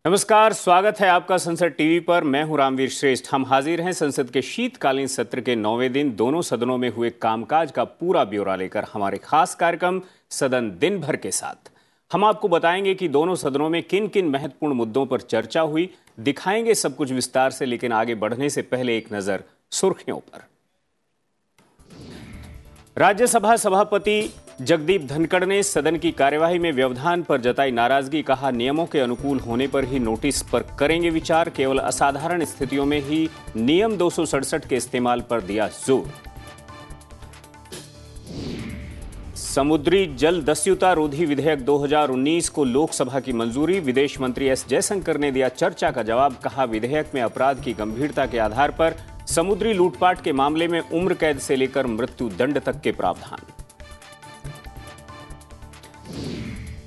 नमस्कार, स्वागत है आपका संसद टीवी पर। मैं हूं रामवीर श्रेष्ठ। हम हाजिर हैं संसद के शीतकालीन सत्र के 9वें दिन दोनों सदनों में हुए कामकाज का पूरा ब्यौरा लेकर हमारे खास कार्यक्रम सदन दिन भर के साथ। हम आपको बताएंगे कि दोनों सदनों में किन किन महत्वपूर्ण मुद्दों पर चर्चा हुई, दिखाएंगे सब कुछ विस्तार से। लेकिन आगे बढ़ने से पहले एक नजर सुर्खियों पर। राज्यसभा सभापति जगदीप धनखड़ ने सदन की कार्यवाही में व्यवधान पर जताई नाराजगी। कहा, नियमों के अनुकूल होने पर ही नोटिस पर करेंगे विचार। केवल असाधारण स्थितियों में ही नियम 267 के इस्तेमाल पर दिया जोर। समुद्री जल दस्युता रोधी विधेयक 2019 को लोकसभा की मंजूरी। विदेश मंत्री एस जयशंकर ने दिया चर्चा का जवाब। कहा, विधेयक में अपराध की गंभीरता के आधार पर समुद्री लूटपाट के मामले में उम्र कैद से लेकर मृत्यु दंड तक के प्रावधान।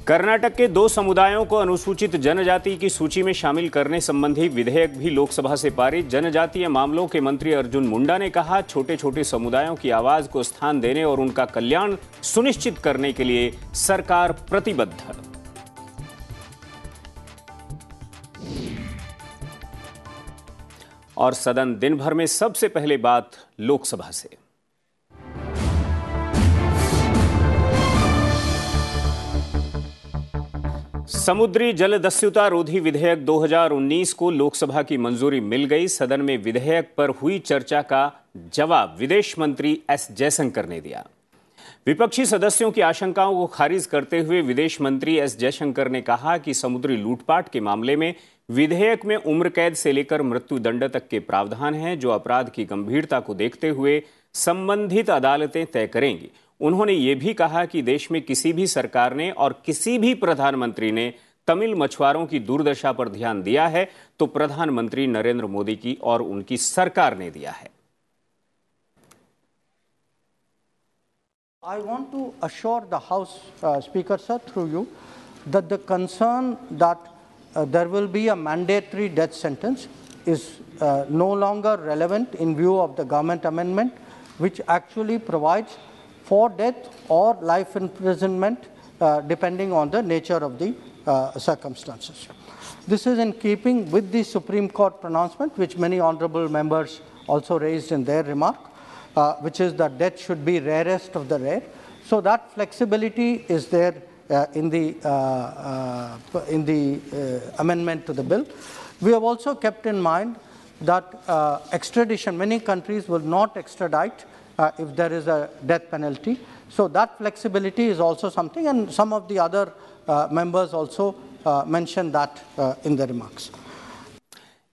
कर्नाटक के 2 समुदायों को अनुसूचित जनजाति की सूची में शामिल करने संबंधी विधेयक भी लोकसभा से पारित। जनजातीय मामलों के मंत्री अर्जुन मुंडा ने कहा, छोटे छोटे समुदायों की आवाज को स्थान देने और उनका कल्याण सुनिश्चित करने के लिए सरकार प्रतिबद्ध है। और सदन दिन भर में सबसे पहले बात लोकसभा से। समुद्री जल दस्युता रोधी विधेयक 2019 को लोकसभा की मंजूरी मिल गई। सदन में विधेयक पर हुई चर्चा का जवाब विदेश मंत्री एस जयशंकर ने दिया। विपक्षी सदस्यों की आशंकाओं को खारिज करते हुए विदेश मंत्री एस जयशंकर ने कहा कि समुद्री लूटपाट के मामले में विधेयक में उम्र कैद से लेकर मृत्यु दंड तक के प्रावधान हैं, जो अपराध की गंभीरता को देखते हुए संबंधित अदालतें तय करेंगी। उन्होंने ये भी कहा कि देश में किसी भी सरकार ने और किसी भी प्रधानमंत्री ने तमिल मछुआरों की दुर्दशा पर ध्यान दिया है तो प्रधानमंत्री नरेंद्र मोदी की और उनकी सरकार ने दिया है। I want to assure the House Speaker, sir, through you, that the concern that there will be a mandatory death sentence is no longer relevant in view of the government amendment, which actually provides for death or life imprisonment depending on the nature of the circumstances. This is in keeping with the Supreme Court pronouncement, which many honorable members also raised in their remark, which is that death should be rarest of the rare. So that flexibility is there in the amendment to the bill. We have also kept in mind that extradition, many countries will not extradite if there is a death penalty. So that flexibility is also something, and some of the other members also mentioned that in their remarks.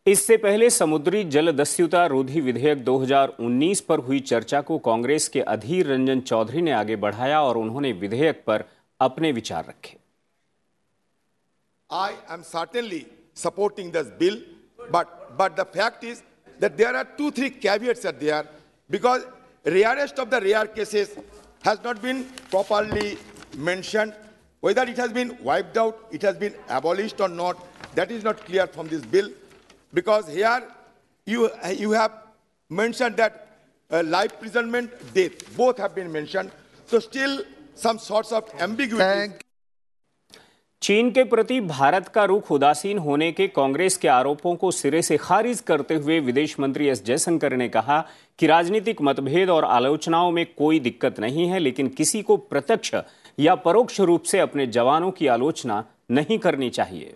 इससे पहले समुद्री जल दस्युता रोधी विधेयक 2019 पर हुई चर्चा को कांग्रेस के अधीर रंजन चौधरी ने आगे बढ़ाया और उन्होंने विधेयक पर अपने विचार रखे। I am certainly supporting this bill, but the fact is that there are 2-3 caveats are there, because rarest of the rare cases has not been properly mentioned. Whether it has been wiped out, it has been abolished or not, that is not clear from this bill. Because here you have mentioned that life imprisonment, death, both have been mentioned. So still some sorts of ambiguity. चीन के प्रति भारत का रुख उदासीन होने के कांग्रेस के आरोपों को सिरे से खारिज करते हुए विदेश मंत्री एस जयशंकर ने कहा कि राजनीतिक मतभेद और आलोचनाओं में कोई दिक्कत नहीं है, लेकिन किसी को प्रत्यक्ष या परोक्ष रूप से अपने जवानों की आलोचना नहीं करनी चाहिए।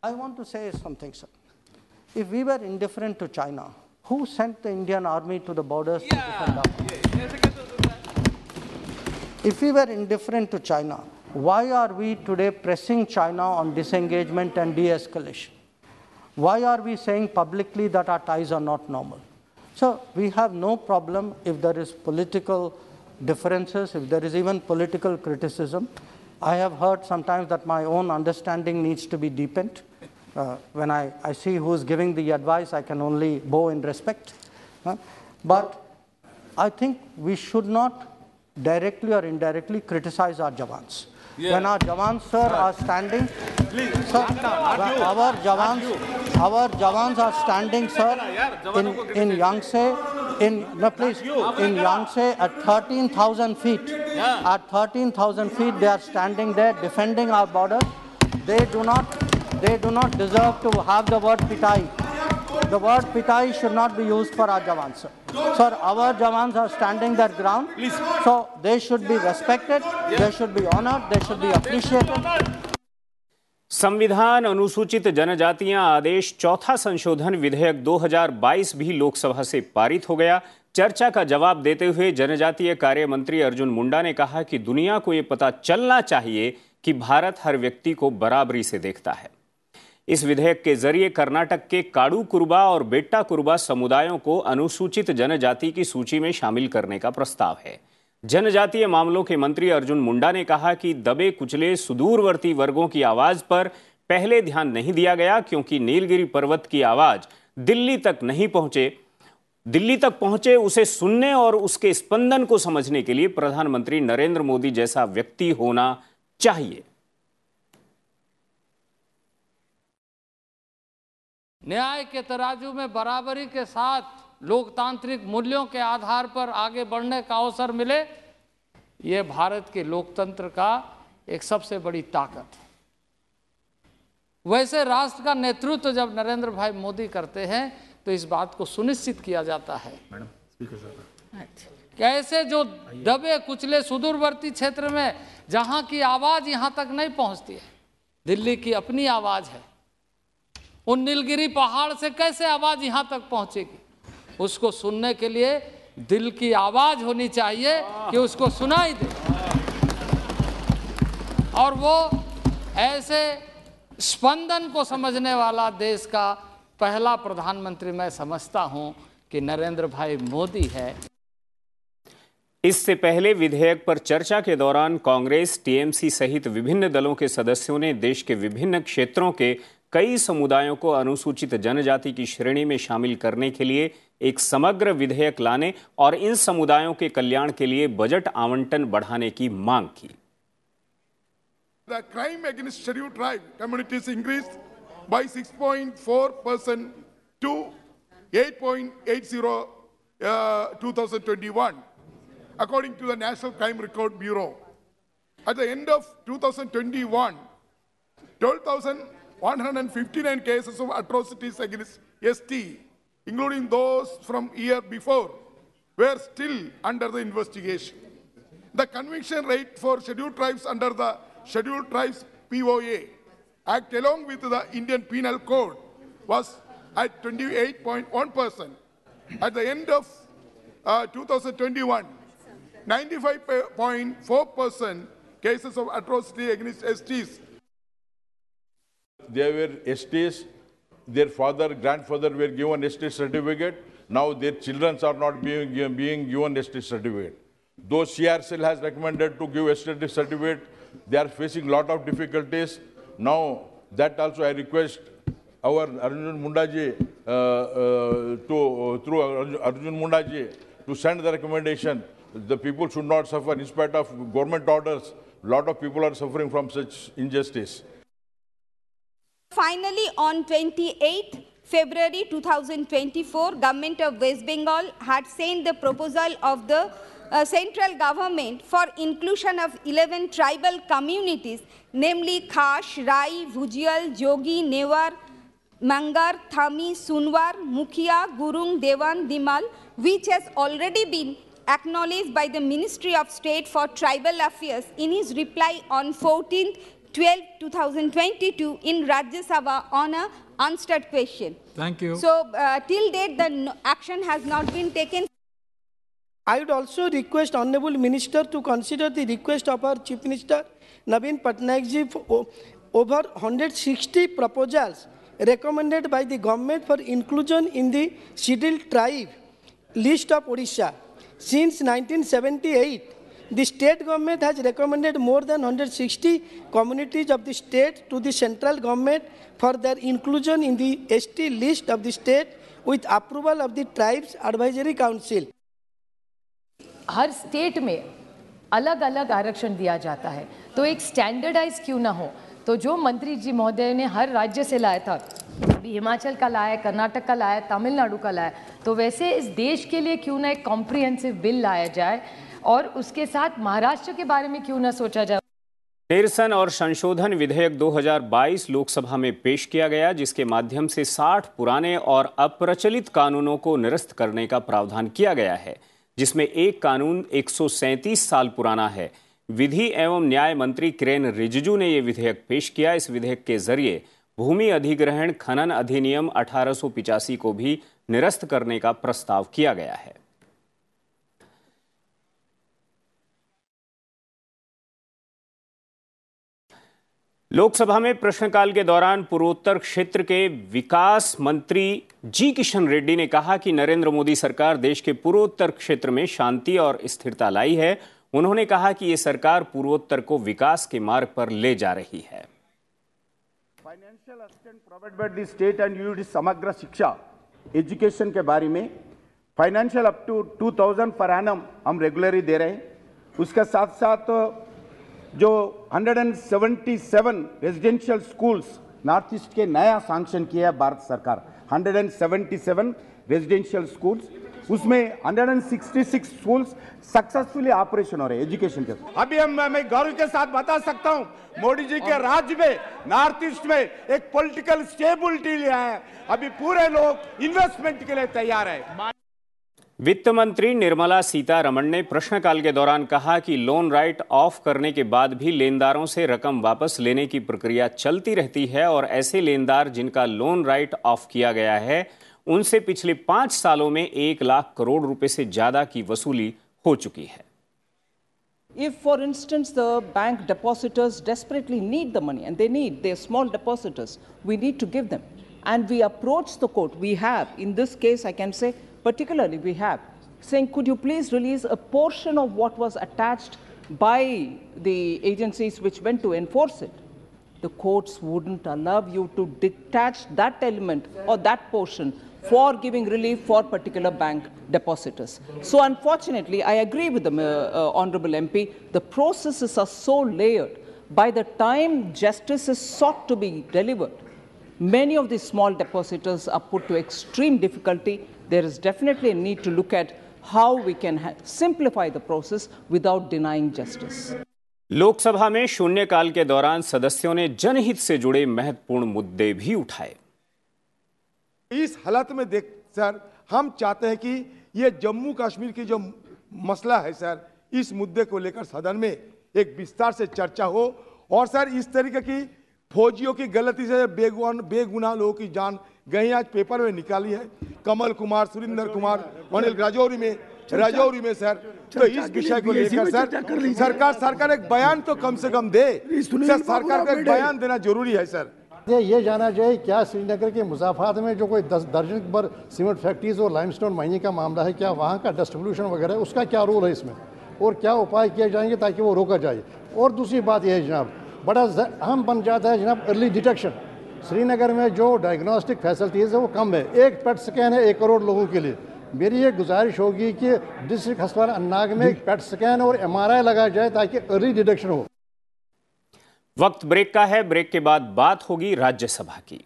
I want to say something, sir. If we were indifferent to China, who sent the Indian army to the borders to defend us? If we were indifferent to China, why are we today pressing China on disengagement and de-escalation? Why are we saying publicly that our ties are not normal? So we have no problem if there is political differences, if there is even political criticism. I have heard sometimes that my own understanding needs to be deepened. When I see who is giving the advice, I can only bow in respect. But I think we should not directly or indirectly criticize our Jawans. Yeah. When our Jawans, sir, are standing, please, sir, our Jawans are standing, sir, in Yangtze, in Yangtze at 13,000 feet. Yeah. At 13,000 feet, they are standing there defending our border. They do not they do not deserve to have the word pitai. The word pitai should not be used for our Jawans. Sir, our Jawans are standing their ground. Please. So they should be respected, they should be honored, they should be appreciated. संविधान अनुसूचित जनजातियां आदेश चौथा संशोधन विधेयक 2022 भी लोकसभा से पारित हो गया। चर्चा का जवाब देते हुए जनजातीय कार्य मंत्री अर्जुन मुंडा ने कहा कि दुनिया को यह पता चलना चाहिए कि भारत हर व्यक्ति को बराबरी से देखता है। इस विधेयक के जरिए कर्नाटक के काडू कुरुबा और बेट्टा कुरुबा समुदायों को अनुसूचित जनजाति की सूची में शामिल करने का प्रस्ताव है। जनजातीय मामलों के मंत्री अर्जुन मुंडा ने कहा कि दबे कुचले सुदूरवर्ती वर्गों की आवाज पर पहले ध्यान नहीं दिया गया क्योंकि नीलगिरी पर्वत की आवाज दिल्ली तक पहुंचे उसे सुनने और उसके स्पंदन को समझने के लिए प्रधानमंत्री नरेंद्र मोदी जैसा व्यक्ति होना चाहिए। न्याय के तराजू में बराबरी के साथ लोकतांत्रिक मूल्यों के आधार पर आगे बढ़ने का अवसर मिले, ये भारत के लोकतंत्र का एक सबसे बड़ी ताकत है। वैसे राष्ट्र का नेतृत्व जब नरेंद्र भाई मोदी करते हैं तो इस बात को सुनिश्चित किया जाता है कि ऐसे जो दबे कुचले सुदूरवर्ती क्षेत्र में जहां की आवाज यहां तक नहीं पहुंचती है, दिल्ली की अपनी आवाज है, उन नीलगिरी पहाड़ से कैसे आवाज यहां तक पहुंचेगी? उसको सुनने के लिए दिल की आवाज होनी चाहिए कि उसको सुनाई दे। और वो ऐसे स्पंदन को समझने वाला देश का पहला प्रधानमंत्री मैं समझता हूं कि नरेंद्र भाई मोदी है। इससे पहले विधेयक पर चर्चा के दौरान कांग्रेस, टीएमसी सहित विभिन्न दलों के सदस्यों ने देश के विभिन्न क्षेत्रों के कई समुदायों को अनुसूचित जनजाति की श्रेणी में शामिल करने के लिए एक समग्र विधेयक लाने और इन समुदायों के कल्याण के लिए बजट आवंटन बढ़ाने की मांग की। The crime against scheduled tribe communities increased by 6.4% to 8.80 2021, according to the National Crime Record Bureau. At the end of 2021, 12,159 cases of atrocities against ST, including those from year before, were still under the investigation. The conviction rate for scheduled tribes under the Scheduled Tribes POA Act, along with the Indian Penal Code, was at 28.1%. At the end of 2021, 95.4% cases of atrocity against STs. They were STs, their father, grandfather were given ST certificate. Now their children are not being given ST certificate. Though CRCL has recommended to give ST certificate, they are facing a lot of difficulties. Now that also I request our Arjun Mundaji through Arjun Mundaji to send the recommendation. The people should not suffer in spite of government orders. A lot of people are suffering from such injustice. Finally, on 28th February 2024, Government of West Bengal had sent the proposal of the central government for inclusion of 11 tribal communities, namely Khash, Rai, Bhujial, Jogi, Newar, Mangar, Thami, Sunwar, Mukhia, Gurung, Dewan, Dimal, which has already been acknowledged by the Ministry of State for Tribal Affairs in his reply on 14/12/2022 in Rajya Sabha on a answered question. Thank you. So, till date, the action has not been taken. I would also request Honorable Minister to consider the request of our Chief Minister Naveen Patnaik ji for over 160 proposals recommended by the government for inclusion in the scheduled tribe list of Odisha. Since 1978, the state government has recommended more than 160 communities of the state to the central government for their inclusion in the ST list of the state with approval of the Tribes Advisory Council. Her state में अलग अलग आरक्षण दिया जाता है, तो एक standardise क्यों ना हो? तो जो मंत्री जी महोदय ने हर राज्य से लाया था, अभी हिमाचल का लाया, कर्नाटक का लाया, तमिलनाडु का लाया, तो वैसे इस देश के लिए क्यों ना एक कॉम्प्रिहेंसिव बिल लाया जाए और उसके साथ महाराष्ट्र के बारे में क्यों ना सोचा जाए। निरसन और संशोधन विधेयक 2022 लोकसभा में पेश किया गया, जिसके माध्यम से 60 पुराने और अप्रचलित कानूनों को निरस्त करने का प्रावधान किया गया है, जिसमें एक कानून 137 साल पुराना है। विधि एवं न्याय मंत्री किरेन रिजिजू ने यह विधेयक पेश किया। इस विधेयक के जरिए भूमि अधिग्रहण खनन अधिनियम 1885 को भी निरस्त करने का प्रस्ताव किया गया है। लोकसभा में प्रश्नकाल के दौरान पूर्वोत्तर क्षेत्र के विकास मंत्री जी किशन रेड्डी ने कहा कि नरेंद्र मोदी सरकार देश के पूर्वोत्तर क्षेत्र में शांति और स्थिरता लाई है। उन्होंने कहा कि ये सरकार पूर्वोत्तर को विकास के मार्ग पर ले जा रही है। Financial assistance provide by the state and unit समग्र शिक्षा एजुकेशन के बारे में financial up to 2000 per annum हम रेगुलरली दे रहे हैं। उसके साथ साथ जो 177 रेजिडेंशियल स्कूल्स नॉर्थ ईस्ट के नया सैंक्शन किया है भारत सरकार, 177 रेजिडेंशियल स्कूल्स, उसमें 166 स्कूल्स सक्सेसफुली ऑपरेशन हो रहे हैं एजुकेशन के। अभी मैं गौरव के साथ बता सकता हूं, मोदी जी के राज्य में नॉर्थ ईस्ट में एक पॉलिटिकल स्टेबिलिटी लिया है। अभी पूरे लोग इन्वेस्टमेंट के लिए तैयार है। वित्त मंत्री निर्मला सीतारमण ने प्रश्नकाल के दौरान कहा कि लोन राइट ऑफ करने के बाद भी लेनदारों से रकम वापस लेने की प्रक्रिया चलती रहती है और ऐसे लेनदार जिनका लोन राइट ऑफ किया गया है उनसे पिछले 5 सालों में 1 लाख करोड़ रुपए से ज्यादा की वसूली हो चुकी है। If, for instance, the bank depositors desperately need the money and they're small depositors, we need to give them. And we approach the court. We have, in this case, I can say, particularly we have, saying, could you please release a portion of what was attached by the agencies which went to enforce it? The courts wouldn't allow you to detach that element or that portion for giving relief for particular bank depositors. So unfortunately, I agree with the Honorable MP, the processes are so layered. By the time justice is sought to be delivered, many of these small depositors are put to extreme difficulty. There is definitely a need to look at how we can simplify the process without denying justice. Lok Sabha में शून्यकाल के दौरान सदस्यों ने जनहित से जुड़े महत्वपूर्ण मुद्दे भी उठाए। इस हालत में देख सर, हम चाहते हैं कि ये जम्मू कश्मीर की जो मसला है सर, इस मुद्दे को लेकर सदन में एक विस्तार से चर्चा हो और सर इस तरीके की फौजियों की गलती से बेगुनाह लोगों की जान गई आज पेपर में निकाली है। कमल कुमार, सुरेंद्र कुमार, अनिल राजौरी में सर, तो इस विषय को लेकर सर सरकार एक बयान तो कम से कम दे। सर सरकार को एक बयान देना जरूरी है सर। ये जाना चाहिए क्या श्रीनगर के मुजाफात में जो कोई 10 दर्जन पर सीमेंट फैक्ट्रीज और लाइमस्टोन माइनिंग का मामला है, क्या वहाँ का डस्ट पोल्यूशन वगैरह उसका क्या रोल है इसमें और क्या उपाय किए जाएंगे ताकि वो रोका जाए। और दूसरी बात यह है जनाब, बड़ा अहम बन जाता है जनाब अर्ली डिटेक्शन। श्रीनगर में जो डायग्नोस्टिक फैसिलिटीज़ है वो कम है। एक पेट स्कैन है 1 करोड़ लोगों के लिए। मेरी ये गुजारिश होगी कि डिस्ट्रिक्ट अस्पताल अन्नाग में एक पेट स्कैन और MRI लगाया जाए ताकि अर्ली डिटेक्शन हो। वक्त ब्रेक का है। ब्रेक के बाद बात होगी राज्यसभा की।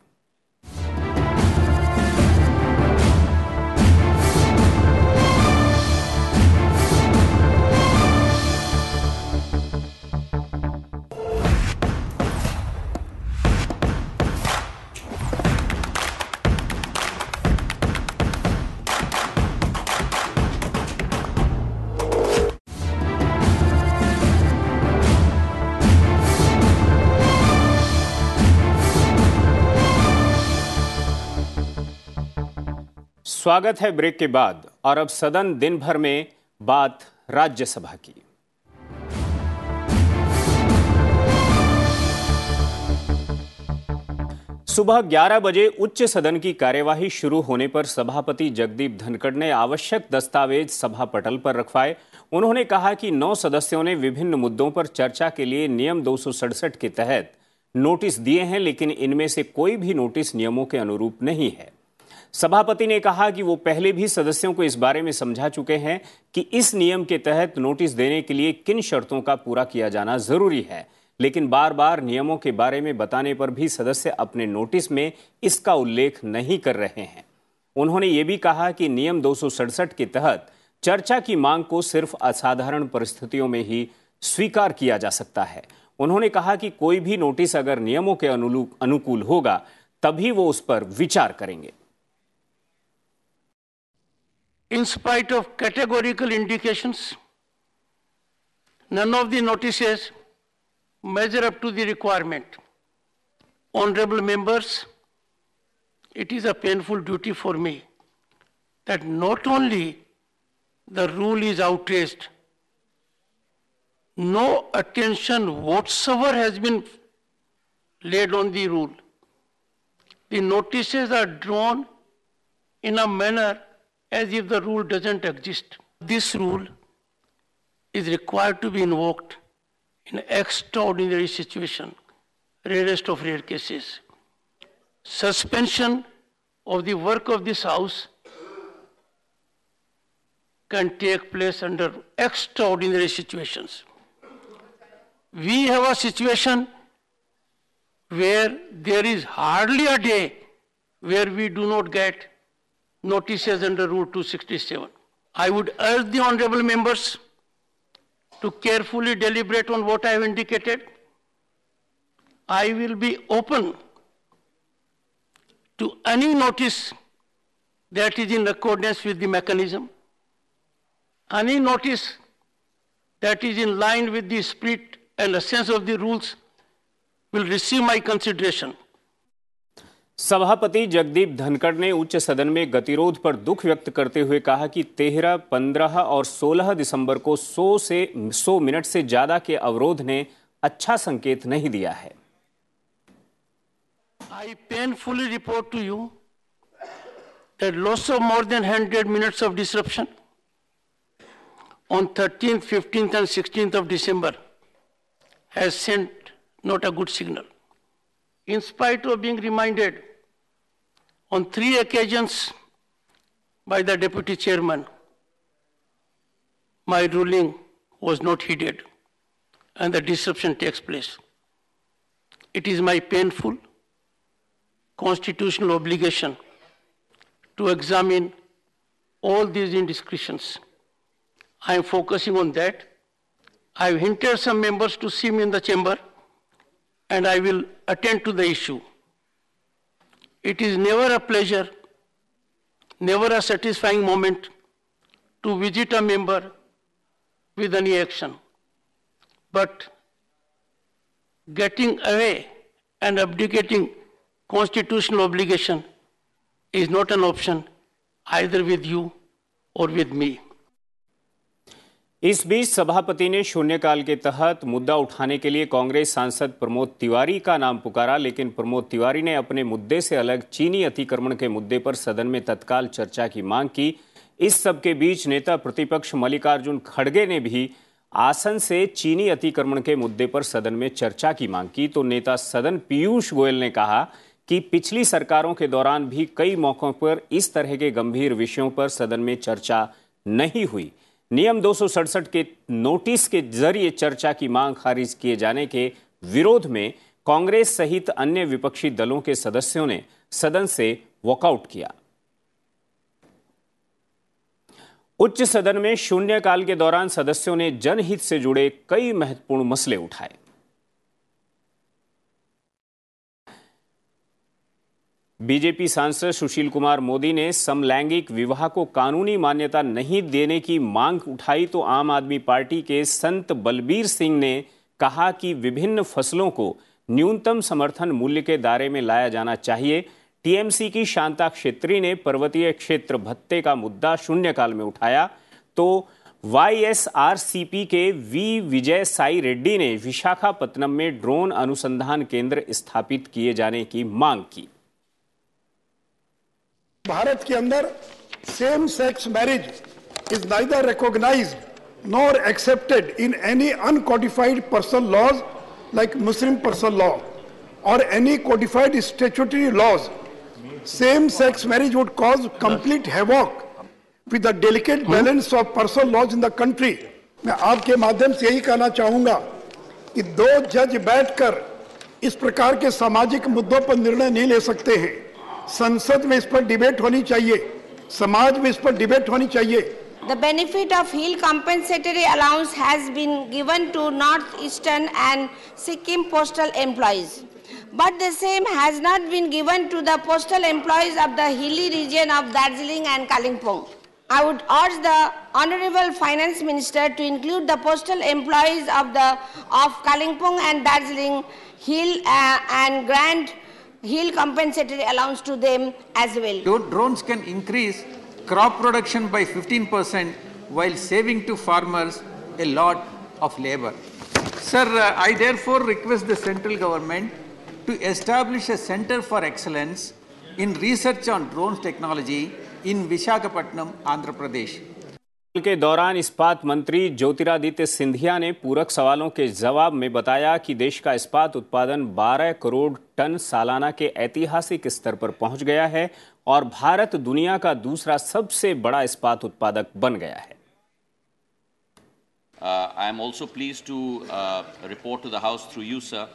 स्वागत है ब्रेक के बाद और अब सदन दिन भर में बात राज्यसभा की। सुबह 11 बजे उच्च सदन की कार्यवाही शुरू होने पर सभापति जगदीप धनखड़ ने आवश्यक दस्तावेज सभा पटल पर रखवाए। उन्होंने कहा कि 9 सदस्यों ने विभिन्न मुद्दों पर चर्चा के लिए नियम 267 के तहत नोटिस दिए हैं, लेकिन इनमें से कोई भी नोटिस नियमों के अनुरूप नहीं है। सभापति ने कहा कि वो पहले भी सदस्यों को इस बारे में समझा चुके हैं कि इस नियम के तहत नोटिस देने के लिए किन शर्तों का पूरा किया जाना जरूरी है, लेकिन बार बार नियमों के बारे में बताने पर भी सदस्य अपने नोटिस में इसका उल्लेख नहीं कर रहे हैं। उन्होंने ये भी कहा कि नियम 267 के तहत चर्चा की मांग को सिर्फ असाधारण परिस्थितियों में ही स्वीकार किया जा सकता है। उन्होंने कहा कि कोई भी नोटिस अगर नियमों के अनुकूल होगा तभी वो उस पर विचार करेंगे। In spite of categorical indications, none of the notices measure up to the requirement. Honorable members, it is a painful duty for me that not only the rule is outraged, no attention whatsoever has been laid on the rule. The notices are drawn in a manner as if the rule doesn't exist. This rule is required to be invoked in extraordinary situation, rarest of rare cases. Suspension of the work of this House can take place under extraordinary situations. We have a situation where there is hardly a day where we do not get notices under Rule 267. I would urge the honorable members to carefully deliberate on what I have indicated. I will be open to any notice that is in accordance with the mechanism, any notice that is in line with the spirit and essence of the rules will receive my consideration. सभापति जगदीप धनखड़ ने उच्च सदन में गतिरोध पर दुख व्यक्त करते हुए कहा कि 13, 15 और 16 दिसंबर को 100 मिनट से ज्यादा के अवरोध ने अच्छा संकेत नहीं दिया है। I painfully report to you that loss of more than 100 minutes of disruption on 13th, 15th and 16th of December has sent not a good signal. In spite of being reminded on 3 occasions by the Deputy Chairman, my ruling was not heeded and the disruption takes place. It is my painful constitutional obligation to examine all these indiscretions. I am focusing on that. I have hinted some members to see me in the chamber and I will attend to the issue. It is never a pleasure, never a satisfying moment to visit a member with any action. But getting away and abdicating constitutional obligation is not an option either with you or with me. इस बीच सभापति ने शून्यकाल के तहत मुद्दा उठाने के लिए कांग्रेस सांसद प्रमोद तिवारी का नाम पुकारा, लेकिन प्रमोद तिवारी ने अपने मुद्दे से अलग चीनी अतिक्रमण के मुद्दे पर सदन में तत्काल चर्चा की मांग की। इस सब के बीच नेता प्रतिपक्ष मल्लिकार्जुन खड़गे ने भी आसन से चीनी अतिक्रमण के मुद्दे पर सदन में चर्चा की मांग की, तो नेता सदन पीयूष गोयल ने कहा कि पिछली सरकारों के दौरान भी कई मौकों पर इस तरह के गंभीर विषयों पर सदन में चर्चा नहीं हुई। नियम 267 के नोटिस के जरिए चर्चा की मांग खारिज किए जाने के विरोध में कांग्रेस सहित अन्य विपक्षी दलों के सदस्यों ने सदन से वॉकआउट किया। उच्च सदन में शून्यकाल के दौरान सदस्यों ने जनहित से जुड़े कई महत्वपूर्ण मसले उठाए। बीजेपी सांसद सुशील कुमार मोदी ने समलैंगिक विवाह को कानूनी मान्यता नहीं देने की मांग उठाई, तो आम आदमी पार्टी के संत बलबीर सिंह ने कहा कि विभिन्न फसलों को न्यूनतम समर्थन मूल्य के दायरे में लाया जाना चाहिए। टीएमसी की शांता क्षेत्री ने पर्वतीय क्षेत्र भत्ते का मुद्दा शून्यकाल में उठाया, तो वाईएसआरसीपी के वी विजय साई रेड्डी ने विशाखापत्तनम में ड्रोन अनुसंधान केंद्र स्थापित किए जाने की मांग की। भारत के अंदर same sex marriage is neither recognised nor accepted in any uncodified personal laws like Muslim personal law और any codified statutory laws. Same sex marriage would cause complete havoc with the delicate balance of personal laws in the country. मैं आपके माध्यम से यही कहना चाहूंगा कि 2 जज बैठकर इस प्रकार के सामाजिक मुद्दों पर निर्णय नहीं ले सकते हैं। संसद में इस पर डिबेट होनी चाहिए, समाज में इस पर डिबेट होनी चाहिए The benefit of Hill compensatory allowance has been given to Northeastern and Sikkim postal employees, but the same has not been given to the postal employees of the hilly region of Darjeeling and Kalimpong. I would urge the Honorable Finance Minister to include the postal employees of Kalimpong and Darjeeling Hill and grant Hill compensatory allowance to them as well. Drones can increase crop production by 15% while saving to farmers a lot of labor. Sir, I therefore request the central government to establish a center for excellence in research on drones technology in Visakhapatnam, Andhra Pradesh. के दौरान इस्पात मंत्री ज्योतिरादित्य सिंधिया ने पूरक सवालों के जवाब में बताया कि देश का इस्पात उत्पादन 12 करोड़ टन सालाना के ऐतिहासिक स्तर पर पहुंच गया है और भारत दुनिया का दूसरा सबसे बड़ा इस्पात उत्पादक बन गया है. I am also pleased to report to the House through you, sir,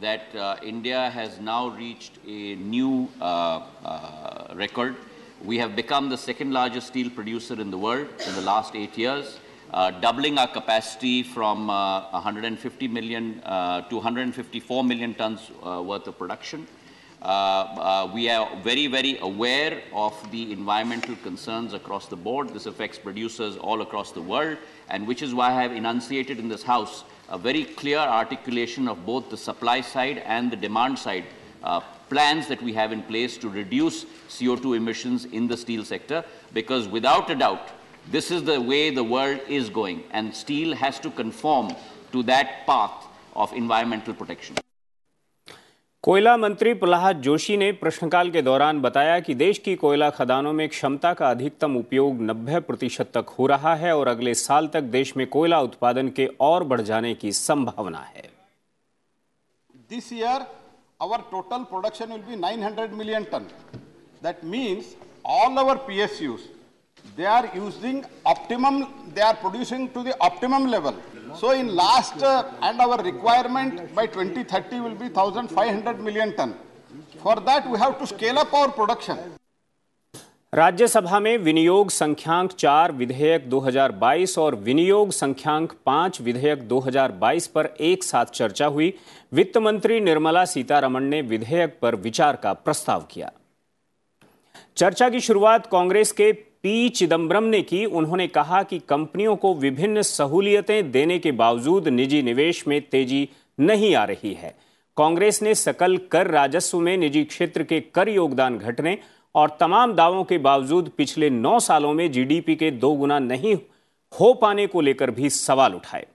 that India has now reached a new record. We have become the second largest steel producer in the world in the last 8 years, doubling our capacity from 150 million to 154 million tons worth of production. We are very, very aware of the environmental concerns across the board. This affects producers all across the world, and which is why I have enunciated in this House a very clear articulation of both the supply side and the demand side plans that we have in place to reduce CO2 emissions in the steel sector, because without a doubt, this is the way the world is going, and steel has to conform to that path of environmental protection. कोयला मंत्री प्रहलाद जोशी ने प्रश्नकाल के दौरान बताया कि देश की कोयला खदानों में क्षमता का अधिकतम उपयोग 90% तक हो रहा है और अगले साल तक देश में कोयला उत्पादन के और बढ़ जाने की संभावना है. This year, our total production will be 900 million ton. That means all our PSUs, they are using optimum, they are producing to the optimum level. So in last, and our requirement by 2030 will be 1,500 million ton. For that we have to scale up our production. Rajya Sabha में विनियोग संख्यांक 4 विधेयक 2022 और विनियोग संख्यांक 5 विधेयक 2022 पर एक साथ चर्चा हुई. वित्त मंत्री निर्मला सीतारमण ने विधेयक पर विचार का प्रस्ताव किया. चर्चा की शुरुआत कांग्रेस के पी चिदम्बरम ने की. उन्होंने कहा कि कंपनियों को विभिन्न सहूलियतें देने के बावजूद निजी निवेश में तेजी नहीं आ रही है. कांग्रेस ने सकल कर राजस्व में निजी क्षेत्र के कर योगदान घटने और तमाम दावों के बावजूद पिछले 9 सालों में जीडीपी के 2 गुना नहीं हो पाने को लेकर भी सवाल उठाए.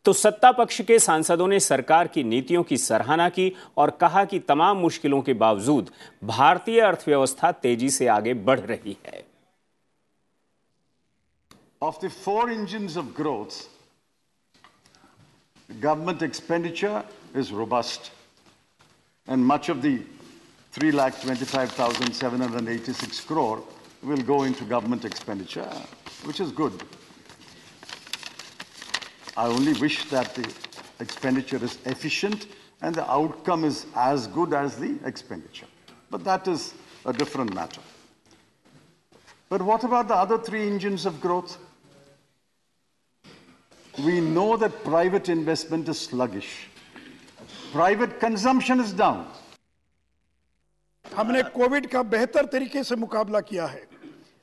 तो सत्ता पक्ष के सांसदों ने सरकार की नीतियों की सराहना की और कहा कि तमाम मुश्किलों के बावजूद भारतीय अर्थव्यवस्था तेजी से आगे बढ़ रही है. Of the 4 engines of growth, government expenditure is robust, and much of the 3,25,786 crore will go into government expenditure, which is good. I only wish that the expenditure is efficient and the outcome is as good as the expenditure. But that is a different matter. But what about the other 3 engines of growth? We know that private investment is sluggish. Private consumption is down. हमने Covid का बेहतर तरीके से मुकाबला किया है.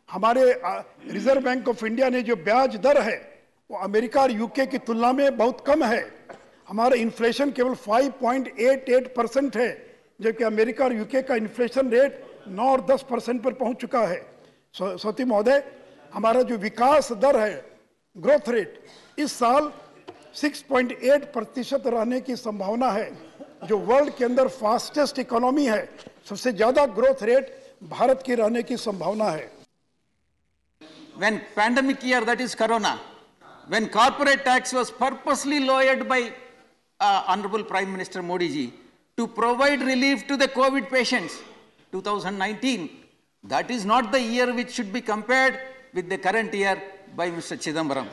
हमारे reserve bank of India ने जो ब्याज दर है वो अमेरिका और यूके की तुलना में बहुत कम है. हमारा इन्फ्लेशन केवल 5.88% है, जबकि अमेरिका और यूके का इन्फ्लेशन रेट 9 और 10% पर पहुंच चुका है. सती महोदय, हमारा जो विकास दर है, ग्रोथ रेट, इस साल 6.8% रहने की संभावना है, जो वर्ल्ड के अंदर फास्टेस्ट इकोनॉमी है. सबसे ज्यादा ग्रोथ रेट भारत की रहने की संभावना है. When pandemic year, that is Corona, when corporate tax was purposely lowered by Honorable Prime Minister Modi ji to provide relief to the COVID patients, 2019, that is not the year which should be compared with the current year by Mr. Chidambaram.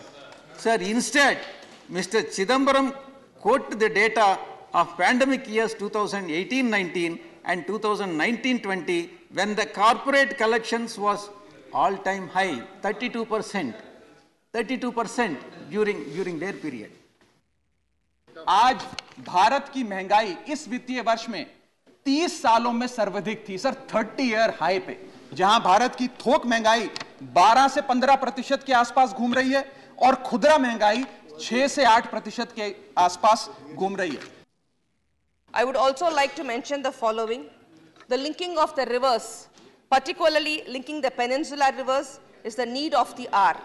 Sir, instead, Mr. Chidambaram quoted the data of pandemic years 2018-19 and 2019-20, when the corporate collections was all-time high, 32%. 32% during their period. आज भारत की महंगाई इस वित्तीय वर्ष में 30 सालों में सर्वाधिक थी सर, 30-year हाई पे, जहां भारत की थोक महंगाई 12 से 15% के आसपास घूम रही है और खुदरा महंगाई 6 से 8% के आसपास घूम रही है. I would also like to mention the following. The linking of the rivers, particularly linking the peninsular rivers, is the need of the hour.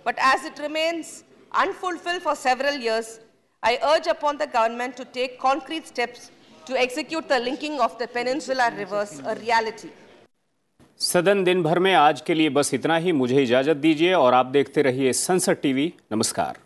But as it remains unfulfilled for several years, I urge upon the government to take concrete steps to execute the linking of the peninsular rivers a reality. सदन दिन भर में आज के लिए बस इतना ही. मुझे इजाजत दीजिए और आप देखते रहिए संसद टीवी. नमस्कार.